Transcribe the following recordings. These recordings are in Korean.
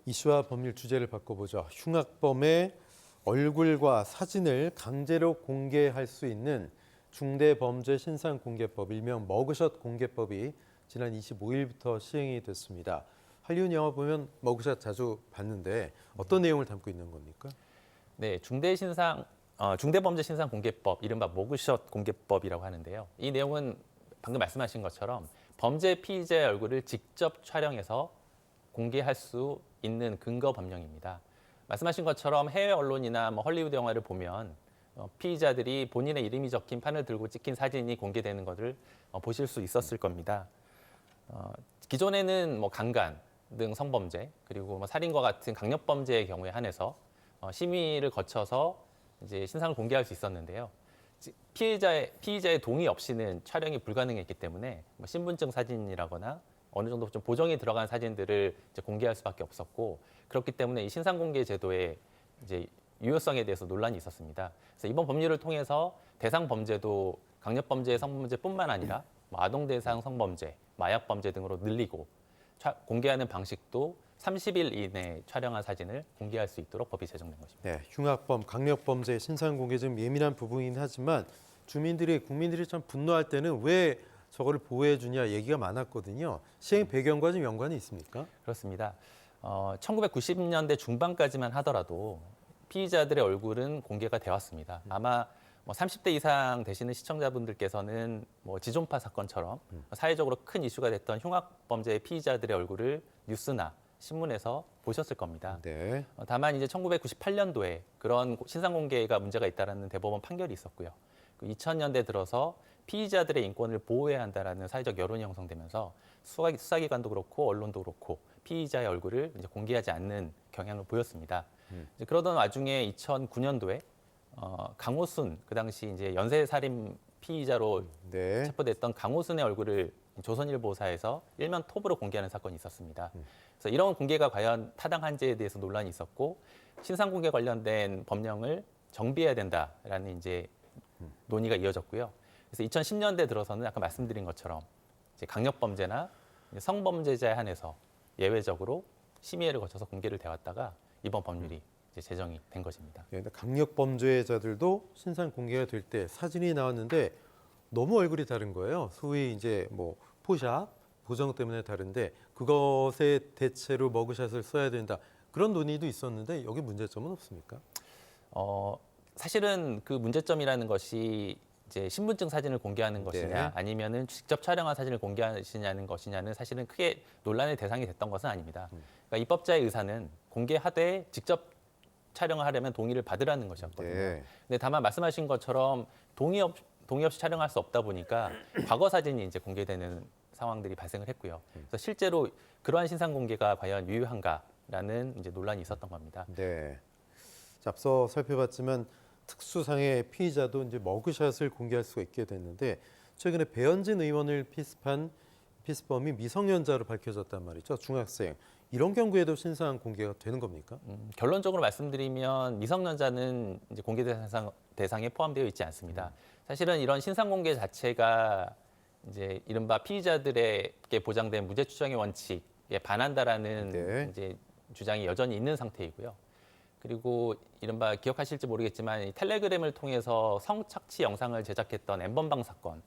이슈와 법률 주제를 바꿔보죠. 흉악범의 얼굴과 사진을 강제로 공개할 수 있는 중대범죄신상공개법, 일명 머그샷 공개법이 지난 25일부터 시행이 됐습니다. 할리우드 영화 보면 머그샷 자주 봤는데 어떤 내용을 담고 있는 겁니까? 네, 중대범죄신상공개법, 이른바 머그샷 공개법이라고 하는데요. 이 내용은 방금 말씀하신 것처럼 범죄 피의자의 얼굴을 직접 촬영해서 공개할 수 있는 근거 법령입니다. 말씀하신 것처럼 해외 언론이나 헐리우드 영화를 보면 피의자들이 본인의 이름이 적힌 판을 들고 찍힌 사진이 공개되는 것을 보실 수 있었을 겁니다. 기존에는 강간 등 성범죄 그리고 살인과 같은 강력범죄의 경우에 한해서 심의를 거쳐서 이제 신상을 공개할 수 있었는데요. 피의자의 동의 없이는 촬영이 불가능했기 때문에 신분증 사진이라거나 어느 정도 좀 보정이 들어간 사진들을 이제 공개할 수밖에 없었고, 그렇기 때문에 이 신상 공개 제도의 이제 유효성에 대해서 논란이 있었습니다. 그래서 이번 법률을 통해서 대상 범죄도 강력범죄, 성범죄뿐만 아니라 아동 대상 성범죄, 마약 범죄 등으로 늘리고 공개하는 방식도 30일 이내에 촬영한 사진을 공개할 수 있도록 법이 제정된 것입니다. 네, 흉악범, 강력범죄 신상 공개 좀 예민한 부분이긴 하지만 국민들이 참 분노할 때는 왜 저거를 보호해 주냐 얘기가 많았거든요. 시행 배경과 좀 연관이 있습니까? 그렇습니다. 1990년대 중반까지만 하더라도 피의자들의 얼굴은 공개가 되었습니다. 아마 30대 이상 되시는 시청자분들께서는 지존파 사건처럼 사회적으로 큰 이슈가 됐던 흉악범죄의 피의자들의 얼굴을 뉴스나 신문에서 보셨을 겁니다. 네. 다만 이제 1998년도에 그런 신상 공개가 문제가 있다라는 대법원 판결이 있었고요. 2000년대 들어서 피의자들의 인권을 보호해야 한다라는 사회적 여론이 형성되면서 수사기관도 그렇고 언론도 그렇고 피의자의 얼굴을 이제 공개하지 않는 경향을 보였습니다. 이제 그러던 와중에 2009년도에 강호순, 그 당시 이제 연쇄살인 피의자로 네. 체포됐던 강호순의 얼굴을 조선일보사에서 일면 톱으로 공개하는 사건이 있었습니다. 그래서 이런 공개가 과연 타당한지에 대해서 논란이 있었고, 신상 공개 관련된 법령을 정비해야 된다라는 이제 논의가 이어졌고요. 그래서 2010년대 들어서는 아까 말씀드린 것처럼 이제 강력범죄나 성범죄자에 한해서 예외적으로 심의회를 거쳐서 공개를 되었다가 이번 법률이 이제 제정이 된 것입니다. 네, 강력범죄자들도 신상 공개가 될 때 사진이 나왔는데 너무 얼굴이 다른 거예요. 소위 이제 포샵, 보정 때문에 다른데 그것에 대체로 머그샷을 써야 된다. 그런 논의도 있었는데 여기 문제점은 없습니까? 사실은 그 문제점이라는 것이 이제 신분증 사진을 공개하는 것이냐, 네. 아니면은 직접 촬영한 사진을 공개하시냐는 것이냐는 사실은 크게 논란의 대상이 됐던 것은 아닙니다. 그러니까 입법자의 의사는 공개하되 직접 촬영을 하려면 동의를 받으라는 것이었거든요. 네. 근데 다만 말씀하신 것처럼 동의 없이 촬영할 수 없다 보니까 과거 사진이 이제 공개되는 상황들이 발생을 했고요. 그래서 실제로 그러한 신상 공개가 과연 유효한가라는 이제 논란이 있었던 겁니다. 네. 자, 앞서 살펴봤지만 특수상해 피의자도 이제 머그샷을 공개할 수가 있게 됐는데 최근에 배현진 의원을 피습한 피습범이 미성년자로 밝혀졌단 말이죠. 중학생. 이런 경우에도 신상 공개가 되는 겁니까? 결론적으로 말씀드리면 미성년자는 이제 공개 대상에 포함되어 있지 않습니다. 사실은 이런 신상 공개 자체가 이제 이른바 피의자들에게 보장된 무죄 추정의 원칙에 반한다라는 네. 이제 주장이 여전히 있는 상태이고요. 그리고 이른바 기억하실지 모르겠지만 이 텔레그램을 통해서 성착취 영상을 제작했던 N번방 사건,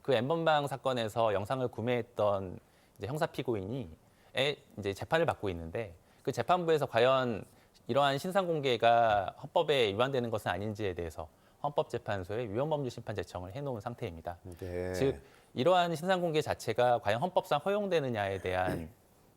그 N번방 사건에서 영상을 구매했던 이제 형사 피고인이 이제 재판을 받고 있는데, 그 재판부에서 과연 이러한 신상 공개가 헌법에 위반되는 것은 아닌지에 대해서 헌법재판소에 위헌법률 심판 제청을 해놓은 상태입니다. 네. 즉 이러한 신상 공개 자체가 과연 헌법상 허용되느냐에 대한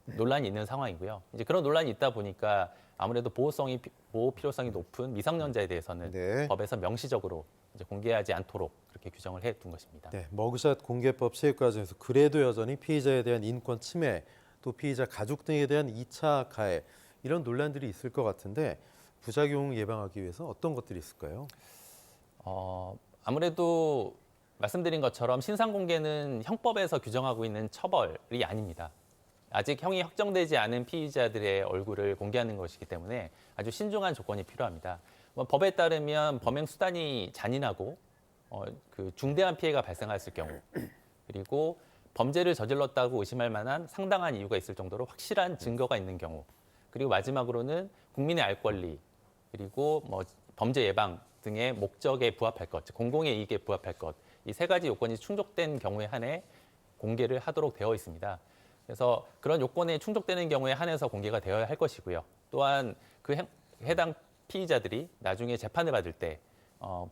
논란이 있는 상황이고요. 이제 그런 논란이 있다 보니까 아무래도 보호 필요성이 높은 미성년자에 대해서는 네. 법에서 명시적으로 이제 공개하지 않도록 그렇게 규정을 해둔 것입니다. 네, 머그샷 공개법 시행 과정에서 그래도 여전히 피의자에 대한 인권 침해, 또 피의자 가족 등에 대한 2차 가해 이런 논란들이 있을 것 같은데 부작용 예방하기 위해서 어떤 것들이 있을까요? 아무래도 말씀드린 것처럼 신상 공개는 형법에서 규정하고 있는 처벌이 아닙니다. 아직 형이 확정되지 않은 피의자들의 얼굴을 공개하는 것이기 때문에 아주 신중한 조건이 필요합니다. 법에 따르면 범행 수단이 잔인하고 그 중대한 피해가 발생했을 경우, 그리고 범죄를 저질렀다고 의심할 만한 상당한 이유가 있을 정도로 확실한 증거가 있는 경우, 그리고 마지막으로는 국민의 알 권리 그리고 뭐 범죄 예방 등의 목적에 부합할 것, 즉 공공의 이익에 부합할 것, 이 세 가지 요건이 충족된 경우에 한해 공개를 하도록 되어 있습니다. 그래서 그런 요건에 충족되는 경우에 한해서 공개가 되어야 할 것이고요. 또한 그 해당 피의자들이 나중에 재판을 받을 때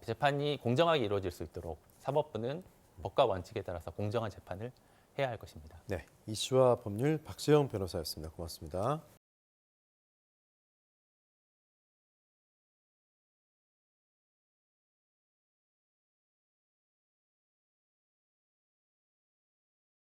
재판이 공정하게 이루어질 수 있도록 사법부는 법과 원칙에 따라서 공정한 재판을 해야 할 것입니다. 네, 이슈와 법률 박지영 변호사였습니다. 고맙습니다.